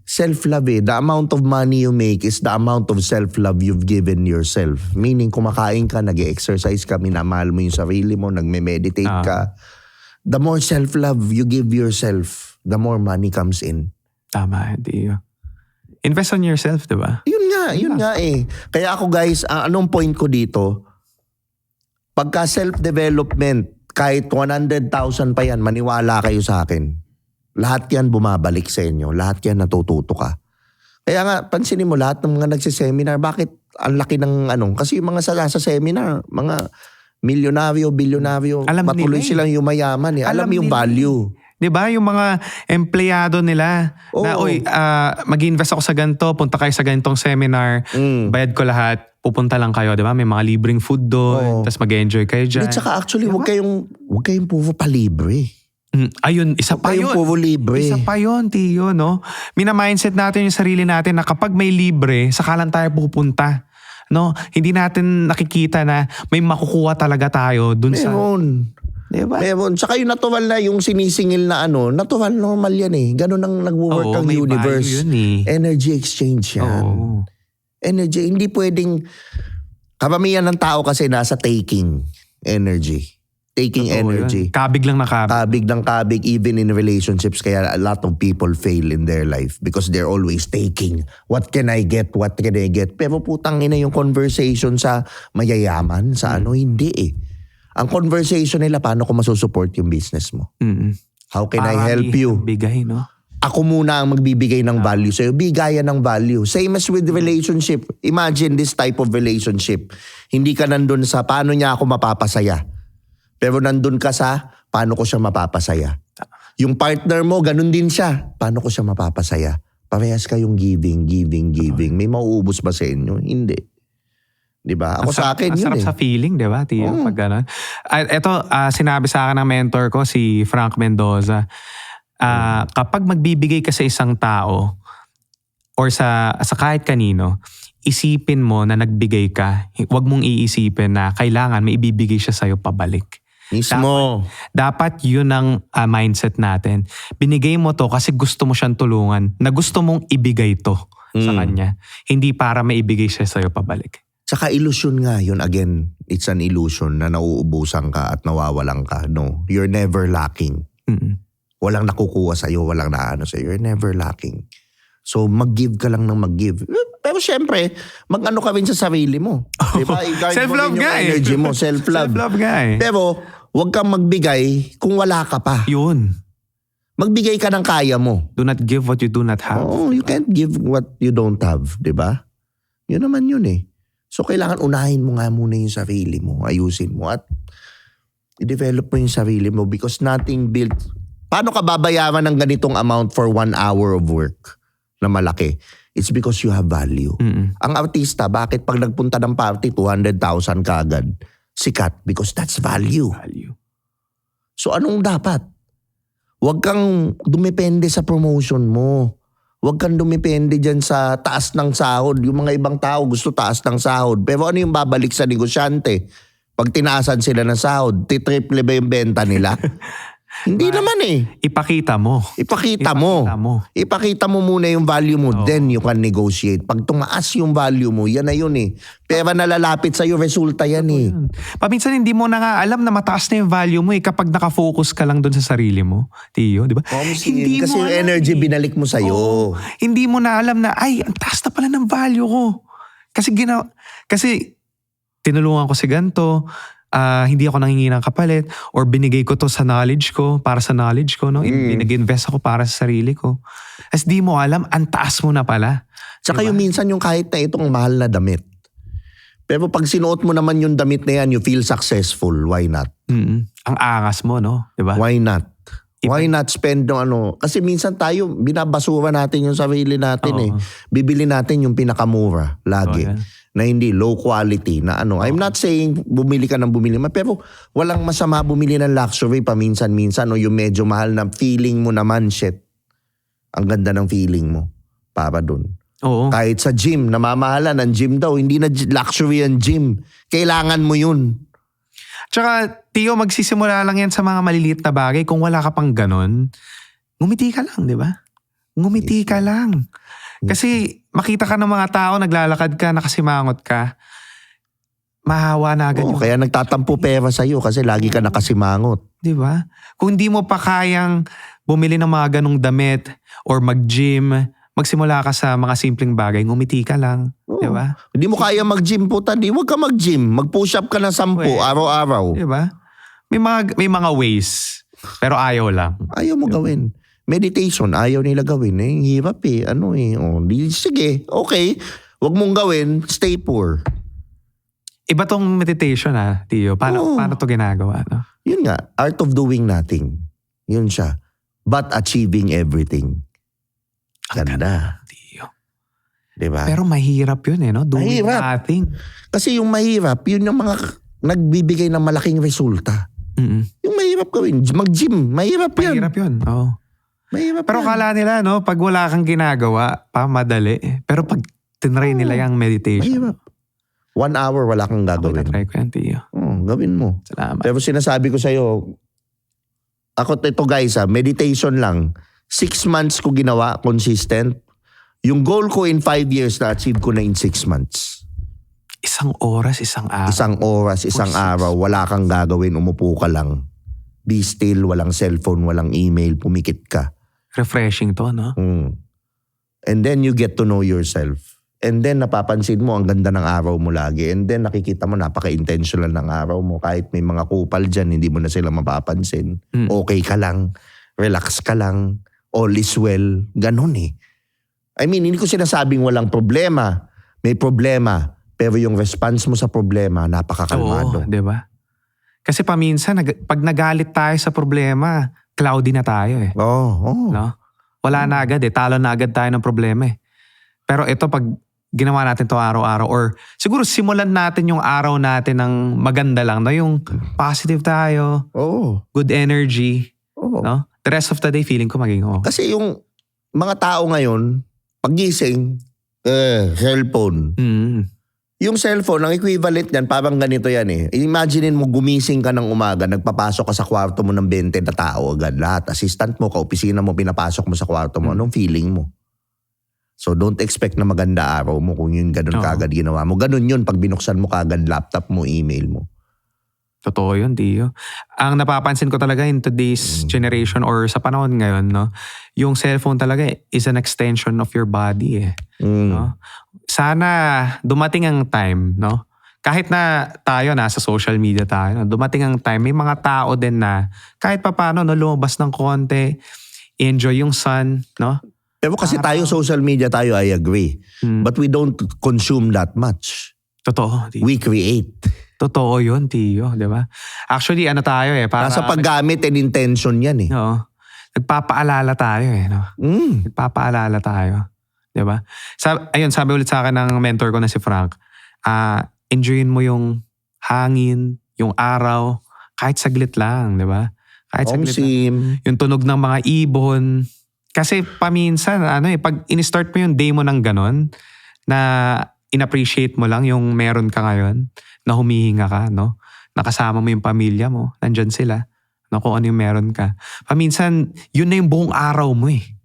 self-love The amount of money you make is the amount of self-love you've given yourself. Meaning, kumakain ka, nag-exercise ka, minamahal mo yung sarili mo, nagme-meditate ka. The more self-love you give yourself, the more money comes in. Tama, Tio. Invest on yourself, di ba? Yun nga Kaya ako guys, anong point ko dito? Pagka self-development, kahit 100,000 pa yan, maniwala kayo sa akin. Lahat yan bumabalik sa inyo. Lahat yan natututo ka. Kaya nga, pansinin mo lahat ng mga nagsiseminar, bakit ang laki ng Kasi yung mga sa seminar, mga milyonaryo, bilyonaryo, patuloy silang yumayaman Alam yung value. Di ba? Yung mga empleyado nila na, mag-invest ako sa ganito, punta kayo sa ganitong seminar, bayad ko lahat, pupunta lang kayo, di ba? May mga libreng food doon, tapos mag-enjoy kayo dyan. At saka actually, huwag kayong puro palibre. Ayun, isa pa yun. Puro libre. Isa pa yun, Tio, Mina-mindset natin yung sarili natin na kapag may libre, saka lang tayo pupunta. Hindi natin nakikita na may makukuha talaga tayo dun sa... Diba? Meron. Tsaka yung natural na, yung sinisingil na natural, normal yan Ganun ang nag-work ang universe. Energy exchange yan. Energy. Hindi pwedeng, karamihan ng tao kasi nasa taking energy. Taking energy. Yun. Kabig lang na kabig. Kabig ng kabig, even in relationships. Kaya a lot of people fail in their life because they're always taking. What can I get? What can I get? Pero putang ina yung conversation sa mayayaman, sa hindi Ang conversation nila, paano ko masusupport yung business mo? How can I help you? Bigay, Ako muna ang magbibigay ng value sa'yo. Bigayan ng value. Same as with relationship. Imagine this type of relationship. Hindi ka nandun sa paano niya ako mapapasaya. Pero nandun ka sa paano ko siya mapapasaya. Yung partner mo, ganun din siya. Paano ko siya mapapasaya? Parehas kayong giving. May mauubos ba sa inyo? Hindi. Di ba? Ako sa akin yun sarap eh. sa feeling, di ba, Tio? Pag gano'n. Ito, sinabi sa akin ng mentor ko, si Frank Mendoza, kapag magbibigay ka sa isang tao or sa kahit kanino, isipin mo na nagbigay ka. Huwag mong iisipin na kailangan may ibibigay siya sa'yo pabalik. Mismo. Dapat yun ang mindset natin. Binigay mo to kasi gusto mo siyang tulungan, na gusto mong ibigay to sa kanya. Hindi para maibigay siya sa'yo pabalik. Tsaka illusion nga yun. Again, it's an illusion na nauubusan ka at nawawalan ka. No, you're never lacking. Walang nakukuha sa'yo, walang naano sa'yo. You're never lacking. So mag-give ka lang ng mag-give. Pero syempre, mag-ano ka rin sa sarili mo. Diba? Self-love nga eh. Energy mo, self-love. Self-love nga eh. Pero huwag kang magbigay kung wala ka pa. Yun. Magbigay ka ng kaya mo. Do not give what you do not have. Oh, you can't give what you don't have, di ba? Yun naman yun eh. So kailangan unahin mo nga muna yung sarili mo, ayusin mo at i-develop mo yung sarili mo because nothing built. Paano ka babayaran ng ganitong amount for 1 hour of work na malaki? It's because you have value. Ang artista, bakit pag nagpunta ng party, 200,000 kaagad? Sikat because that's value. So anong dapat? Huwag kang dumepende sa promotion mo. Huwag kang dumepende dyan sa taas ng sahod. Yung mga ibang tao gusto taas ng sahod. Pero ano yung babalik sa negosyante? Pag tinaasan sila ng sahod, titriple ba yung benta nila? Hindi naman eh. Ipakita mo. Ipakita mo. Ipakita mo muna yung value mo, then you can negotiate. Pag tumaas yung value mo, yan na yun eh. Pera na lalapit sa'yo, resulta yan eh. Paminsan hindi mo na nga alam na mataas na yung value mo eh kapag nakafocus ka lang doon sa sarili mo, Tio, di ba? Hindi kasi yung energy binalik mo sa'yo. Hindi mo na alam na, ay, ang taas na pala ng value ko. Kasi tinulungan ko si ganito, hindi ako nanghingi ng kapalit or binigay ko to sa knowledge ko, para sa knowledge ko, no? Nag-invest ako para sa sarili ko. As di mo alam, ang taas mo na pala. Tsaka yung minsan yung kahit na itong mahal na damit. Pero pag sinuot mo naman yung damit na yan, you feel successful. Why not? Ang angas mo, no? Diba? Why not? Why not spend no ano? Kasi minsan tayo, binabasura natin yung sarili natin eh. Bibili natin yung pinakamura lagi. Na hindi low quality na ano. I'm not saying bumili ka ng bumili, pero walang masama bumili ng luxury paminsan-minsan o yung medyo mahal na feeling mo naman, shit. Ang ganda ng feeling mo para dun. Oo. Kahit sa gym, namamahala ng gym daw, hindi na luxury ang gym. Kailangan mo yun. Tsaka, Tio, magsisimula lang yan sa mga maliliit na bagay. Kung wala ka pang ganun, ngumiti ka lang, di ba? Ngumiti ka lang. Kasi makita ka ng mga tao, naglalakad ka, nakasimangot ka, mahawa na agad. Kaya nagtatampo pera sa'yo kasi lagi ka nakasimangot. Di ba? Kung di mo pa kayang bumili ng mga ganong damit or mag-gym, magsimula ka sa mga simpleng bagay, ngumiti ka lang. Di ba? Hindi mo kaya mag-gym po, huwag ka mag-gym. Mag-push up ka na 10 araw-araw. Di ba? May mga ways, pero ayaw lang. Ayaw mo gawin. Meditation, ayaw nila gawin. Hirap eh. Sige, okay. Huwag mong gawin, stay poor. Iba tong meditation Tio. Paano to ginagawa? No? Yun nga, art of doing nothing. Yun siya. But achieving everything. Ganda. Tio. Diba? Pero mahirap yun no? Doing nothing. Kasi yung mahirap, yun yung mga nagbibigay ng malaking resulta. Yung mahirap gawin, mag-gym, mahirap yan. Mahirap yun, oo. Mahirap pero yan. kala nila, no, pag wala kang ginagawa, madali. Pero pag tinry nila yung meditation. Mahirap. 1 hour wala kang gagawin. Try ko yan, Tio. Gawin mo. Salamat. Pero sinasabi ko sa'yo, ako ito guys meditation lang. 6 months ko ginawa, consistent. Yung goal ko in 5 years na-achieve ko na in 6 months. 1 oras, 1 araw. 1 oras, 1 araw, wala kang gagawin, umupo ka lang. Be still, walang cellphone, walang email, pumikit ka. Refreshing to, no? And then you get to know yourself. And then napapansin mo ang ganda ng araw mo lagi. And then nakikita mo napaka-intentional ng araw mo. Kahit may mga kupal dyan, hindi mo na sila mapapansin. Okay ka lang. Relax ka lang. All is well. Ganon eh. I mean, hindi ko sinasabing walang problema. May problema. Pero yung response mo sa problema, napakakalmado. Oo, diba? Kasi paminsan, pag nagalit tayo sa problema, cloudy na tayo eh. Oo. No? Wala na agad talo na agad tayo ng problema eh. Pero ito pag ginawa natin to araw-araw or siguro simulan natin yung araw natin ng maganda lang, no? Yung positive tayo, Oo. good energy, Oo. no? The rest of the day feeling ko maging okay. Kasi yung mga tao ngayon, paggising, cellphone. Yung cellphone, ang equivalent niyan, parang ganito yan eh. Imaginein mo, gumising ka ng umaga, nagpapasok ka sa kwarto mo ng 20 na tao agad. Lahat, assistant mo, kaopisina mo, pinapasok mo sa kwarto mo. Anong feeling mo? So don't expect na maganda araw mo kung yun ganun kagad ginawa mo. Ganun yun pag binuksan mo kagad laptop mo, email mo. Totoo yun, Tio. Ang napapansin ko talaga in today's generation or sa panahon ngayon, no, yung cellphone talaga is an extension of your body eh. No? Sana dumating ang time, no? Kahit na tayo nasa social media tayo, no? Dumating ang time, may mga tao din na kahit papaano no, lumabas ng konti, enjoy yung sun, no? Pero kasi tayo social media tayo, I agree. But we don't consume that much. Totoo. Tio. We create. Totoo yun, Tio. Di ba? Actually, ano tayo eh. Para, Nasa paggamit and intention yan eh. Oo. Nagpapaalala tayo eh. No? Nagpapaalala tayo. Di ba? Ayun, sabi ulit sa akin ng mentor ko na si Frank, enjoyin mo yung hangin, yung araw, kahit saglit lang. Di ba? Kahit saglit lang. Yung tunog ng mga ibon. Kasi paminsan, pag in-start mo yung day mo ng ganon, na in-appreciate mo lang yung meron ka ngayon, na humihinga ka, no? Nakasama mo yung pamilya mo, nandyan sila, no? Kung ano yung meron ka. Paminsan, yun na yung buong araw mo eh.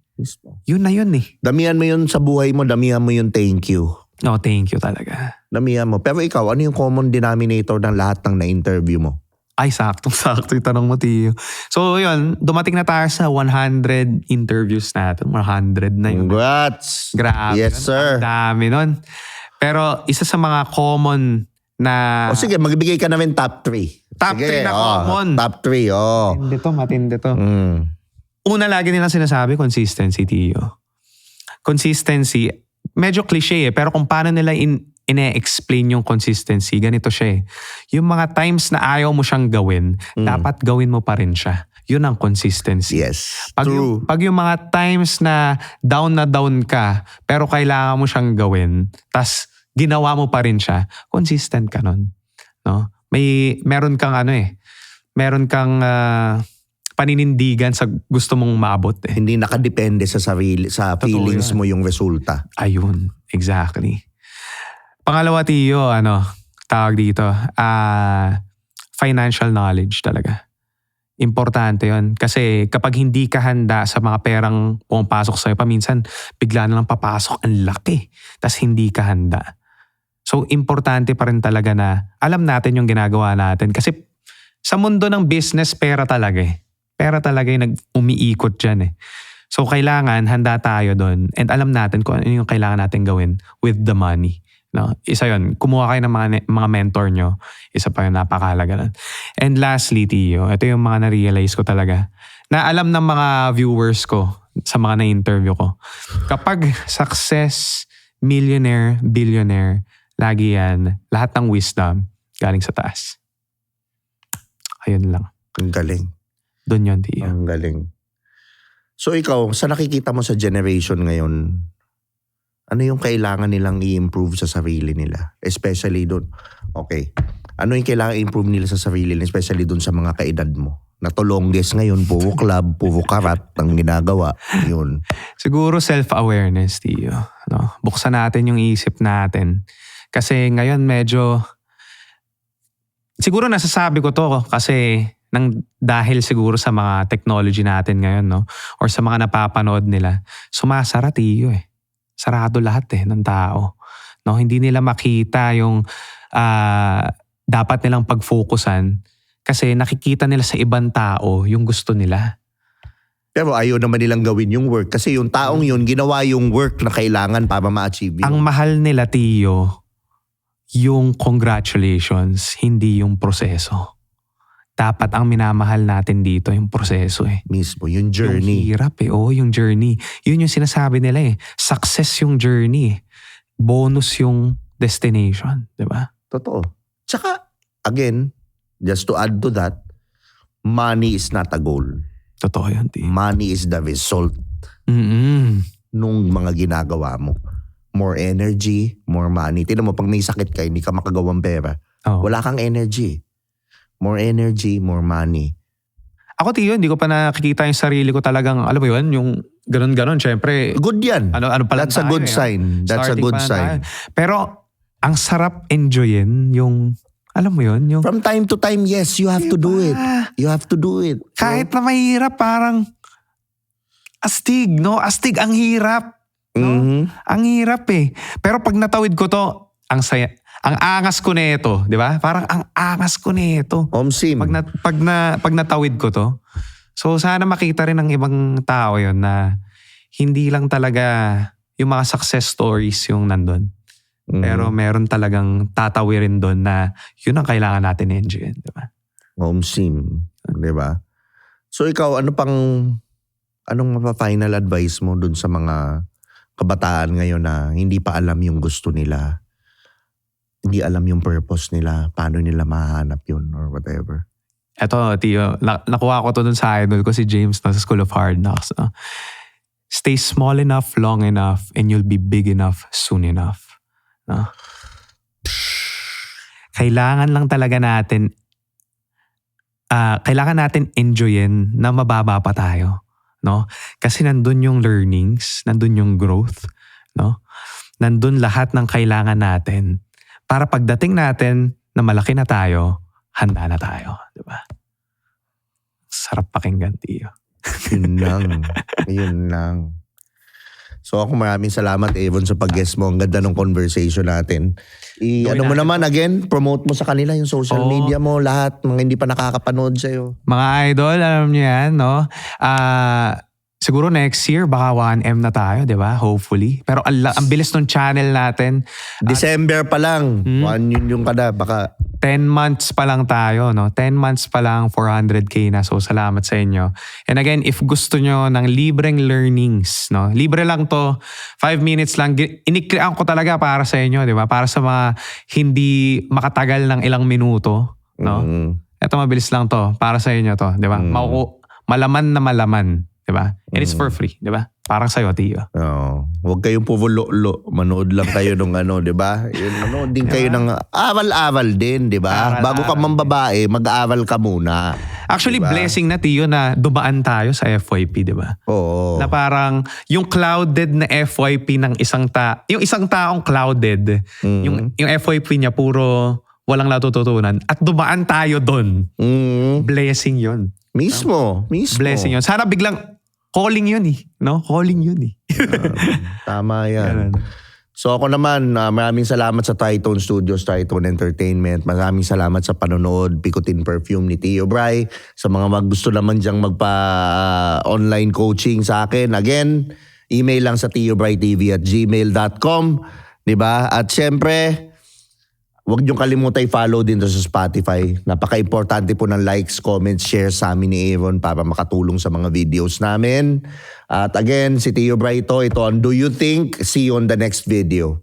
Yun na yun eh. Damihan mo yun sa buhay mo, damihan mo yung thank you. No, thank you talaga. Damihan mo. Pero ikaw, ano yung common denominator ng lahat ng na-interview mo? Ay, saktong-sakto yung tanong mo, Tio. So, yun, dumating na tayo sa 100 interviews natin. 100 na yun. Congrats! Grabe. Yes, sir. Ang dami nun. Pero isa sa mga common na... O sige, magbigay ka namin top 3. Top 3 na common. Top 3, Matindi to. Una, lagi nilang sinasabi, consistency, Tio. Consistency, medyo cliche eh, pero kung paano nila ine-explain yung consistency, ganito siya eh. Yung mga times na ayaw mo siyang gawin, dapat gawin mo pa rin siya. Yun ang consistency. Yes, True. Pag yung mga times na down ka, pero kailangan mo siyang gawin, tas ginawa mo pa rin siya, consistent ka nun. No? Meron kang meron kang paninindigan sa gusto mong maabot eh. Hindi nakadepende sa sarili, sa feelings mo yung resulta. Ayun, exactly. Pangalawa, Tio, tawag dito, financial knowledge talaga. Importante yon. Kasi kapag hindi ka handa sa mga perang pumapasok sa'yo, paminsan bigla na lang papasok, ang laki. Tas hindi ka handa. So, importante pa rin talaga na alam natin yung ginagawa natin. Kasi sa mundo ng business, pera talaga eh. Pera talaga yung umiikot dyan eh. So, kailangan handa tayo doon and alam natin kung ano yung kailangan natin gawin with the money. No? Isa yun, kumuha kayo ng mga mentor nyo. Isa pa yun, napakahalaga nun. And lastly, Tio, ito yung mga na-realize ko talaga. Na alam ng mga viewers ko sa mga na-interview ko. Kapag success, millionaire, billionaire, lagi yan, lahat ng wisdom galing sa taas. Ayun lang. Ang galing. Doon yun, Tio. Ang galing. So ikaw, sa nakikita mo sa generation ngayon, ano yung kailangan nilang i-improve sa sarili nila? Especially doon. Okay. Ano yung kailangan i-improve nila sa sarili nila? Especially doon sa mga kaedad mo? Na to longest ngayon, puro club, puro karat ang ginagawa. Yun. Siguro self-awareness, Tio. No? Buksan natin yung isip natin. Kasi ngayon medyo... Siguro nasasabi ko to kasi dahil siguro sa mga technology natin ngayon, no? Or sa mga napapanood nila, sumasara, Tio eh. Sarado lahat ng tao. No? Hindi nila makita yung dapat nilang pag-focusan kasi nakikita nila sa ibang tao yung gusto nila. Pero ayaw naman nilang gawin yung work kasi yung taong yun ginawa yung work na kailangan para ma-achieve yun. Ang mahal nila, Tio, yung congratulations, hindi yung proseso. Dapat ang minamahal natin dito yung proseso eh. Mismo, yung journey. Yung hirap eh. Oo, yung journey. Yun yung sinasabi nila eh. Success yung journey eh. Bonus yung destination. Diba? Totoo. Tsaka, again, just to add to that, money is not a goal. Totoo yun, Tio. Money is the result nung mga ginagawa mo. more energy, more money. Tignan mo, pag may sakit ka, hindi ka makagawang pera. Oh. Wala kang energy. More energy, more money. Ako, Tio, hindi ko pa nakikita yung sarili ko talagang, alam mo yun, yung ganun-ganun, syempre. Good yan. Ano pa lang That's a tayo, good sign. That's a Starting good pa lang sign. tayo. Pero, ang sarap enjoyin yung, alam mo yun, yung From time to time, yes, you have to do it. You have to do it. kahit na mahirap, parang astig, no? Astig, ang hirap. No? Mhm. Ang hirap eh. Pero pag natawid ko to, ang saya. Ang angas ko nito, di ba? Parang ang angas ko nito. Omsim. Pag natawid ko to. So sana makita rin ng ibang tao yon na hindi lang talaga yung mga success stories yung nandun. Mhm. Pero meron talagang tatawirin doon na yun ang kailangan natin enjoyin, di ba? Omsim. Di ba? So ikaw, anong mapa-final advice mo dun sa mga kabataan ngayon na hindi pa alam yung gusto nila? Hindi alam yung purpose nila, paano nila mahanap yun or whatever. Eto, Tio, nakuha ko to dun sa idol ko si James no, sa School of Hard Knocks. No? Stay small enough, long enough, and you'll be big enough soon enough. No? Kailangan lang talaga natin enjoyin na mababa pa tayo. No? Kasi nandun yung learnings, nandun yung growth. No? Nandun lahat ng kailangan natin. Para pagdating natin na malaki na tayo, handa na tayo. Diba? Sarap pakinggan, Tio. Yun lang. Yun lang. So ako maraming salamat, Avon, sa pag-guest mo. Ang ganda ng conversation natin. Ano mo naman, again, promote mo sa kanila yung social Oo. media mo, lahat, mga hindi pa nakakapanood sa'yo. Mga idol, alam niyo yan, no? Siguro next year, baka 1M na tayo, di ba? Hopefully. Pero ang bilis ng channel natin. December pa lang, 1 yun yung kada, baka 10 months pa lang tayo, no? 10 months pa lang, 400K na. So, salamat sa inyo. And again, if gusto nyo ng libreng learnings, no? Libre lang to. 5 minutes lang. Inikrean ko talaga para sa inyo, di ba? Para sa mga hindi makatagal ng ilang minuto, no? Ito mabilis lang to. Para sa inyo to, di ba? Malaman na malaman, di ba? And it's for free, di ba? Parang sa'yo, Tio. Huwag kayong puvulo-lo. Manood lang kayo ng di ba? Yun, manood din kayo ng aval-aval din, di ba? Aral-aral. Bago ka mambabae, mag-aaral ka muna. Actually, Diba? blessing na, Tio, na dumaan tayo sa FYP, di ba? Oo. Na parang yung clouded na FYP ng yung isang taong clouded, yung FYP niya puro walang natututunan at dumaan tayo doon. Blessing yun. Mismo. Blessing yun. Sana biglang calling yun eh. No? Calling yun eh. Tama yan. Ganun. So ako naman, maraming salamat sa Tritone Studios, Tritone Entertainment. Maraming salamat sa panonood, Picotin Perfume ni Tio Bry. Sa mga gusto naman dyang magpa-online coaching sa akin. Again, email lang sa tiobrytv@gmail.com. Diba? At syempre, huwag niyong kalimutan i-follow din to sa Spotify. Napaka-importante po ng likes, comments, shares sa amin ni Avon para makatulong sa mga videos namin. At again, si Tio Bry ito ang Do You Think? See you on the next video.